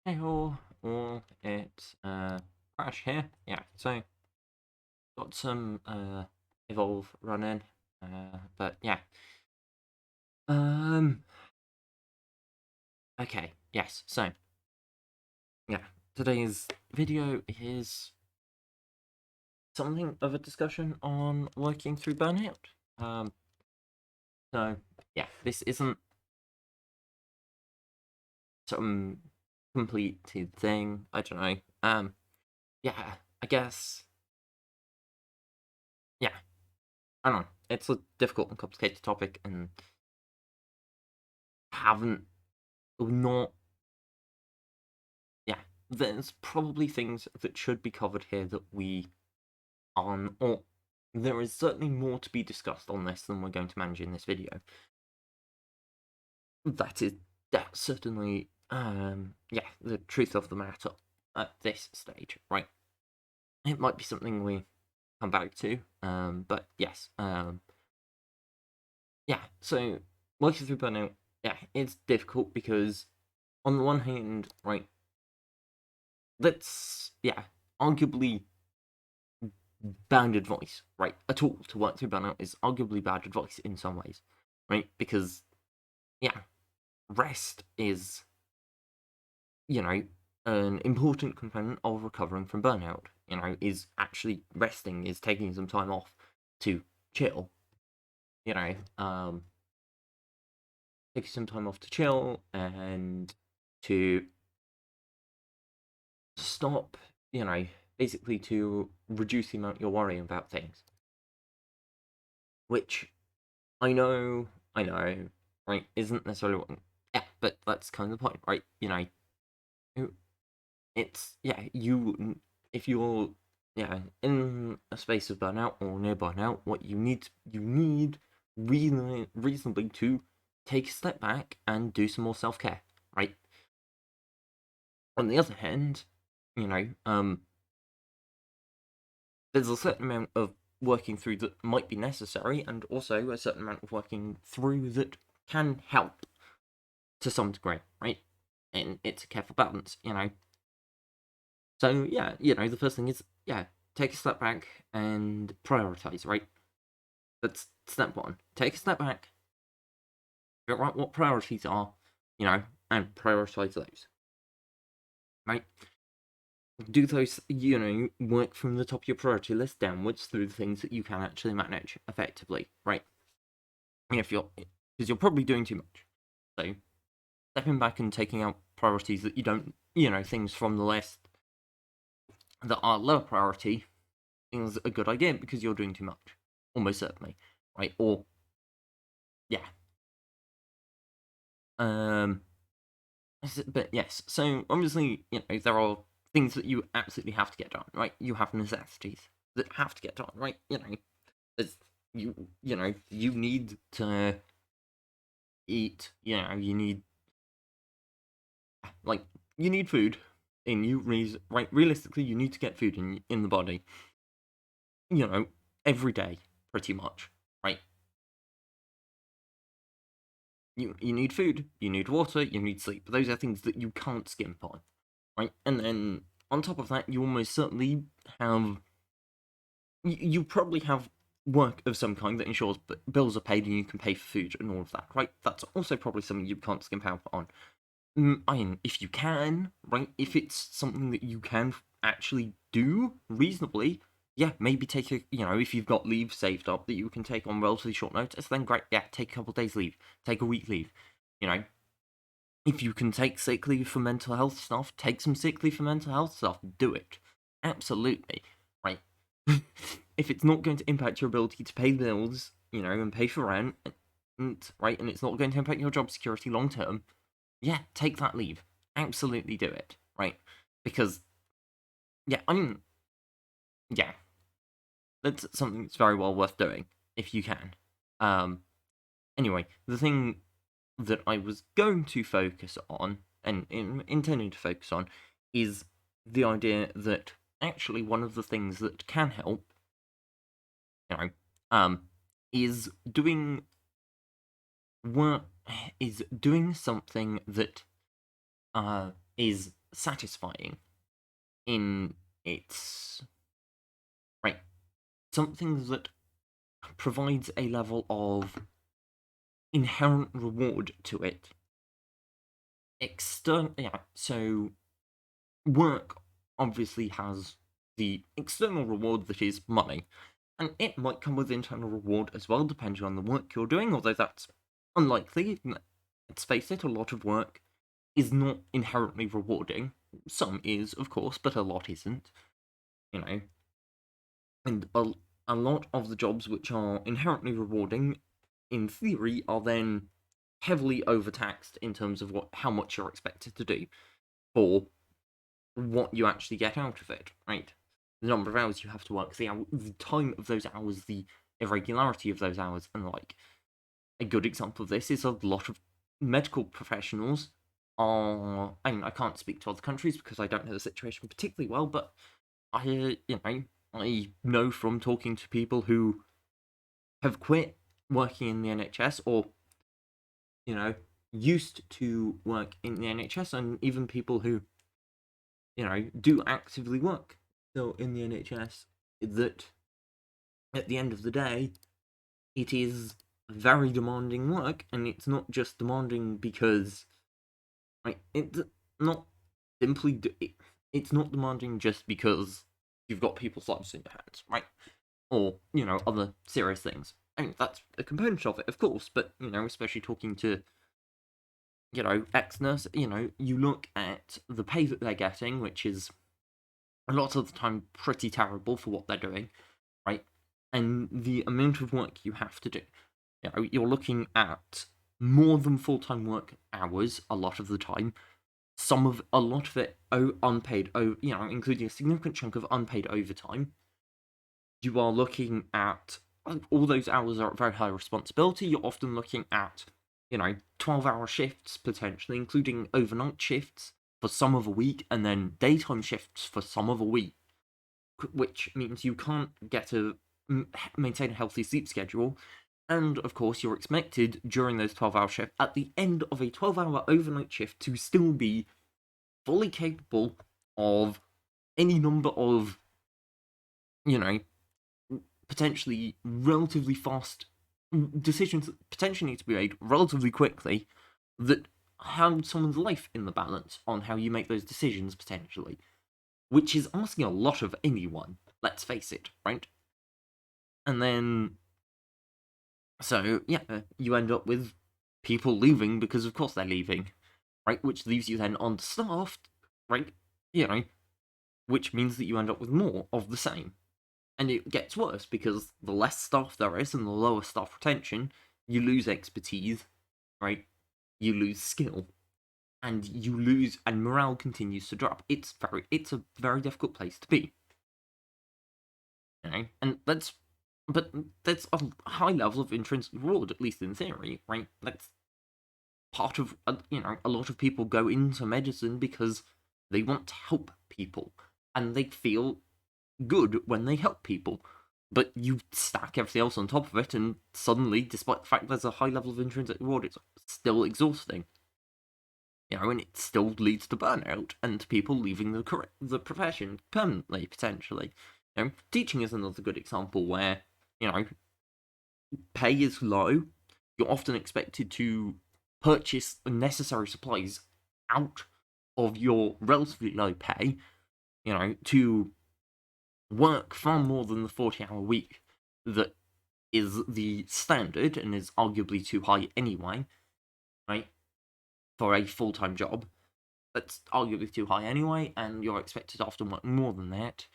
Hey all, it's Crash here. Yeah, so got some Evolve running. But yeah. Um okay, yes, so yeah, today's video is something of a discussion on working through burnout. Um so yeah, this isn't some completed thing, I don't know. Yeah, I guess yeah, I don't know. It's a difficult and complicated topic and haven't not yeah, there's probably things that should be covered here that we aren't, or there is certainly more to be discussed on this than we're going to manage in this video. That is certainly, yeah, the truth of the matter at this stage, right? It might be something we come back to, but yes, yeah, so working through burnout, yeah, it's difficult because on the one hand, right, that's, yeah, arguably bad advice, right? A tool to work through burnout is arguably bad advice in some ways, right? Because, yeah, rest is, an important component of recovering from burnout. Is actually resting, is taking some time off to chill, you know, um, taking some time off to chill and to stop, basically to reduce the amount you're worrying about things, which I know, right, isn't necessarily what. Yeah, but that's kind of the point, right? It's, yeah, if you're, yeah, in a space of burnout or near burnout, what you need reasonably to take a step back and do some more self-care, right? On the other hand, you know, there's a certain amount of working through that might be necessary, and also a certain amount of working through that can help to some degree, right? And it's a careful balance. So yeah, the first thing is, yeah, take a step back and prioritize, right? That's step one. Take a step back, figure out what priorities are, and prioritize those, right? Do those, work from the top of your priority list downwards through the things that you can actually manage effectively, right? If you're, because you're probably doing too much. So stepping back and taking out priorities that you don't, things from the list that are lower priority is a good idea because you're doing too much, almost certainly, right? Or yeah, um, but yes. So obviously, there are things that you absolutely have to get done, right? You have necessities that have to get done, right? There's, you need to eat. You need, like, you need food in you, right? Realistically, you need to get food in the body, you know, every day, pretty much, right? You need food, you need water, you need sleep. Those are things that you can't skimp on, right? And then on top of that, you almost certainly have, you probably have work of some kind that ensures bills are paid and you can pay for food and all of that, right? That's also probably something you can't skimp out on. I mean, if you can, right? If it's something that you can actually do reasonably, yeah, maybe take if you've got leave saved up that you can take on relatively short notice, then great, yeah, take a couple of days leave, take a week leave, you know. If you can take sick leave for mental health stuff, take some sick leave for mental health stuff, do it. Absolutely, right? If it's not going to impact your ability to pay bills, and pay for rent, right, and it's not going to impact your job security long term, yeah, take that leave. Absolutely do it, right? Because, yeah, I mean, yeah, that's something that's very well worth doing if you can. Um, anyway, the thing that I was going to focus on and intending to focus on is the idea that actually one of the things that can help, you know, um, is doing work, is doing something that is satisfying in its right, something that provides a level of inherent reward to it. So work obviously has the external reward that is money, and it might come with internal reward as well, depending on the work you're doing, although that's unlikely. Let's face it, a lot of work is not inherently rewarding. Some is, of course, but a lot isn't, you know. And a lot of the jobs which are inherently rewarding, in theory, are then heavily overtaxed in terms of how much you're expected to do for what you actually get out of it, right? The number of hours you have to work, the time of those hours, the irregularity of those hours, and like a good example of this is a lot of medical professionals are. I mean, I can't speak to other countries because I don't know the situation particularly well, but I know from talking to people who have quit working in the NHS or used to work in the NHS, and even people who do actively work still in the NHS, that at the end of the day, it is very demanding work, and it's not just demanding because, right, it's not simply, it's not demanding just because you've got people's lives in your hands, right? Or, other serious things. I mean, that's a component of it, of course, but, especially talking to, ex-nurse, you look at the pay that they're getting, which is a lot of the time pretty terrible for what they're doing, right? And the amount of work you have to do. You're looking at more than full-time work hours a lot of the time. A lot of it unpaid, including a significant chunk of unpaid overtime. You are looking at all those hours are at very high responsibility. You're often looking at, 12-hour shifts potentially, including overnight shifts for some of a week, and then daytime shifts for some of a week, which means you can't maintain a healthy sleep schedule. And of course, you're expected during those 12-hour shifts, at the end of a 12-hour overnight shift, to still be fully capable of any number of, potentially relatively fast decisions that potentially need to be made relatively quickly that have someone's life in the balance on how you make those decisions potentially, which is asking a lot of anyone, let's face it, right? And then, so, yeah, you end up with people leaving because, of course, they're leaving, right? Which leaves you then understaffed, right? Which means that you end up with more of the same. And it gets worse because the less staff there is and the lower staff retention, you lose expertise, right? You lose skill, and morale continues to drop. It's a very difficult place to be, and but that's a high level of intrinsic reward, at least in theory, right? That's part of, a lot of people go into medicine because they want to help people, and they feel good when they help people. But you stack everything else on top of it, and suddenly, despite the fact there's a high level of intrinsic reward, it's still exhausting. And it still leads to burnout and people leaving the profession permanently, potentially. Teaching is another good example where, pay is low. You're often expected to purchase necessary supplies out of your relatively low pay, to work far more than the 40-hour week that is the standard and is arguably too high anyway, right? For a full-time job. That's arguably too high anyway, and you're expected to often work more than that.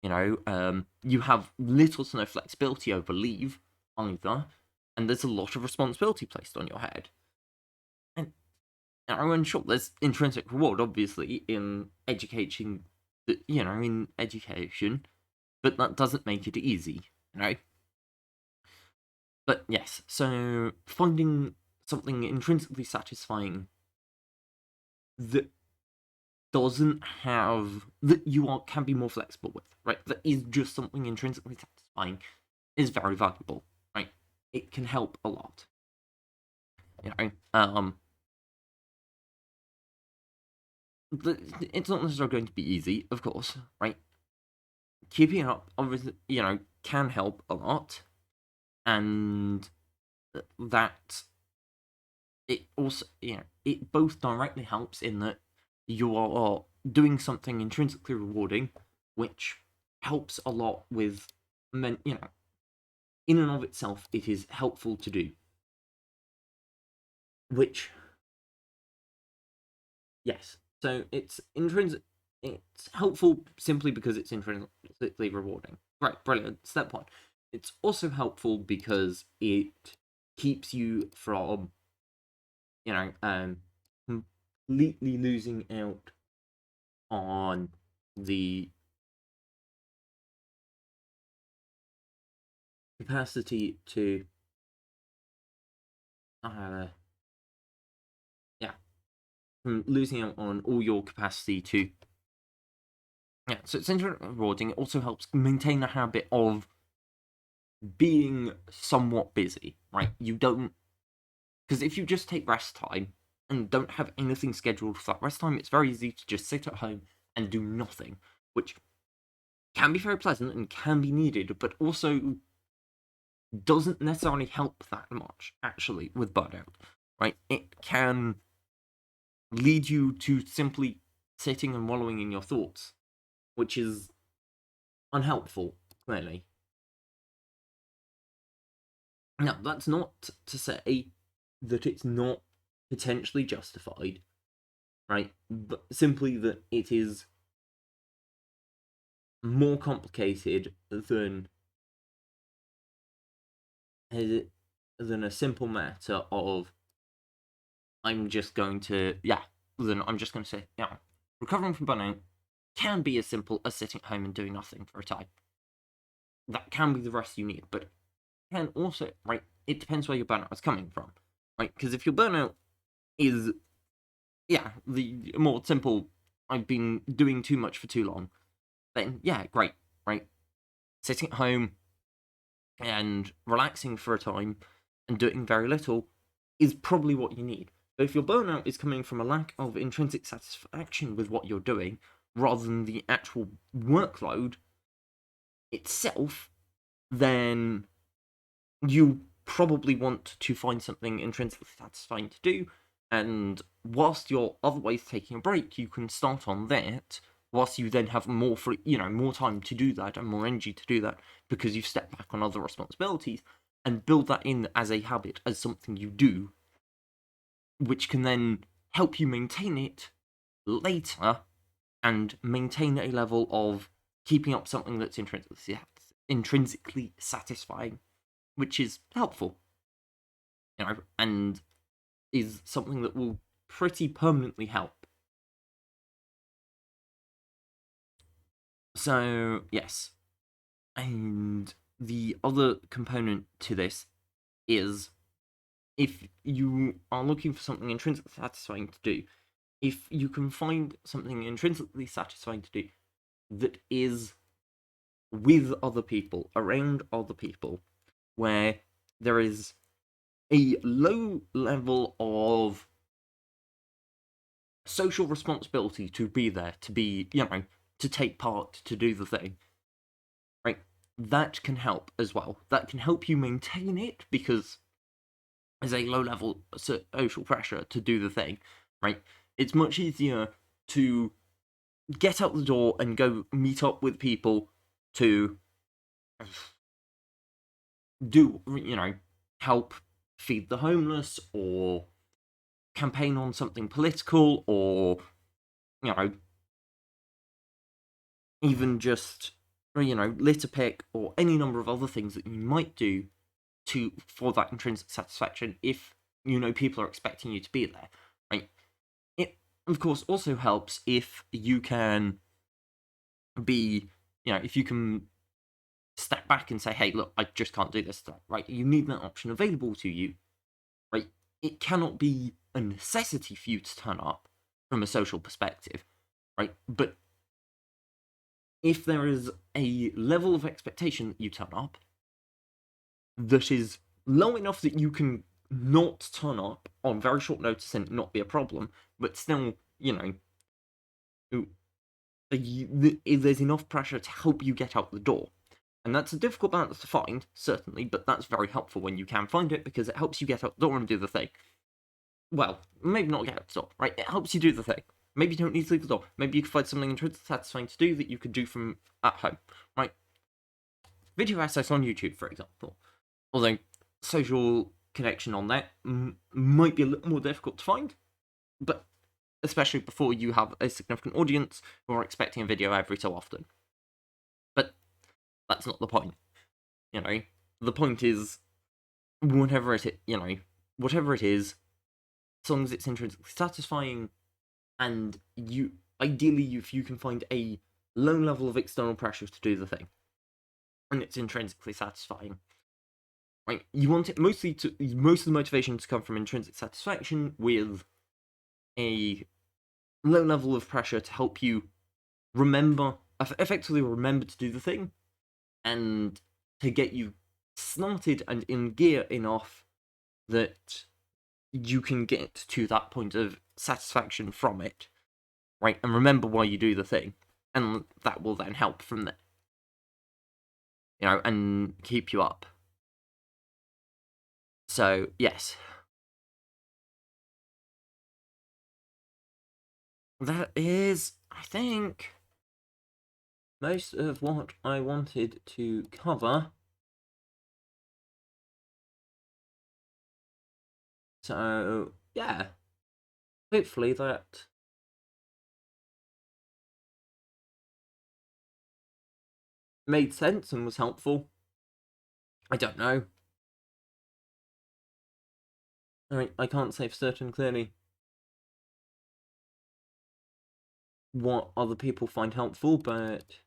You have little to no flexibility over leave either, and there's a lot of responsibility placed on your head. And sure, there's intrinsic reward, obviously, in education, in education, but that doesn't make it easy, But yes, so finding something intrinsically satisfying that doesn't have that can be more flexible with, right? That is just something intrinsically satisfying is very valuable, right? It can help a lot, you know. it's not necessarily going to be easy, of course, right? Keeping it up, obviously, can help a lot, and that it also, it both directly helps in that you are doing something intrinsically rewarding, which helps a lot with in and of itself, it is helpful to do. Which, yes, so it's helpful simply because it's intrinsically rewarding. Right, brilliant. Step one. It's also helpful because it keeps you from, completely losing out on the capacity to, yeah, from losing out on all your capacity to, yeah. So it's intrinsically rewarding. It also helps maintain a habit of being somewhat busy, right? You don't, because if you just take rest time and don't have anything scheduled for that rest time, it's very easy to just sit at home and do nothing, which can be very pleasant and can be needed, but also doesn't necessarily help that much, actually, with burnout, right? It can lead you to simply sitting and wallowing in your thoughts, which is unhelpful, clearly. Now, that's not to say that it's not potentially justified, right? But simply that it is more complicated than a simple matter of I'm just going to say, recovering from burnout can be as simple as sitting at home and doing nothing for a time. That can be the rest you need, but can also, right, it depends where your burnout is coming from, right? Because if your burnout is, the more simple, I've been doing too much for too long, then yeah, great, right? Sitting at home and relaxing for a time and doing very little is probably what you need. But if your burnout is coming from a lack of intrinsic satisfaction with what you're doing, rather than the actual workload itself, then you probably want to find something intrinsically satisfying to do. And whilst you're otherwise taking a break, you can start on that. Whilst you then have more more time to do that and more energy to do that because you've stepped back on other responsibilities and build that in as a habit, as something you do, which can then help you maintain it later and maintain a level of keeping up something that's intrinsically satisfying, which is helpful, and is something that will pretty permanently help. So, yes. And the other component to this is if you are looking for something intrinsically satisfying to do, if you can find something intrinsically satisfying to do that is with other people, around other people, where there is a low level of social responsibility to be there, to be, to take part, to do the thing, right? That can help as well. That can help you maintain it because there's a low level social pressure to do the thing, right? It's much easier to get out the door and go meet up with people to do, help feed the homeless or campaign on something political or, you know, even just, litter pick or any number of other things that you might do for that intrinsic satisfaction if, people are expecting you to be there, right? It, of course, also helps if you can be, if you can step back and say, hey, look, I just can't do this stuff, right? You need that option available to you, right? It cannot be a necessity for you to turn up from a social perspective, right? But if there is a level of expectation that you turn up that is low enough that you can not turn up on very short notice and not be a problem, but still, there's enough pressure to help you get out the door. And that's a difficult balance to find, certainly, but that's very helpful when you can find it because it helps you get out the door and do the thing. Well, maybe not get out the door, right? It helps you do the thing. Maybe you don't need to leave the door. Maybe you can find something intrinsically satisfying to do that you could do from at home, right? Video essays on YouTube, for example. Although social connection on that might be a little more difficult to find, but especially before you have a significant audience who are expecting a video every so often. But that's not the point, you know? The point is, whatever it is, as long as it's intrinsically satisfying, and ideally, if you can find a low level of external pressure to do the thing, and it's intrinsically satisfying, right? You want it most of the motivation to come from intrinsic satisfaction with a low level of pressure to help you effectively remember to do the thing, and to get you started and in gear enough that you can get to that point of satisfaction from it, right? And remember why you do the thing, and that will then help from there, and keep you up. So, yes. That is, I think, most of what I wanted to cover. So, yeah. Hopefully that made sense and was helpful. I don't know. I can't say for certain clearly what other people find helpful, but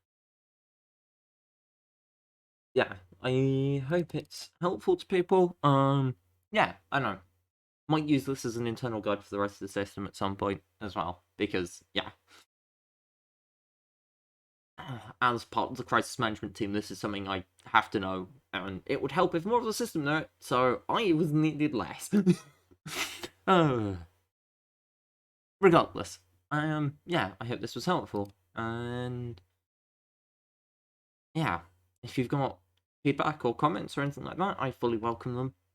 yeah, I hope it's helpful to people. Yeah, I don't know. Might use this as an internal guide for the rest of the system at some point as well, because yeah, as part of the crisis management team, this is something I have to know, and it would help if more of the system knew it, so I was needed less. Regardless, yeah, I hope this was helpful, and yeah, if you've got feedback or comments or anything like that, I fully welcome them.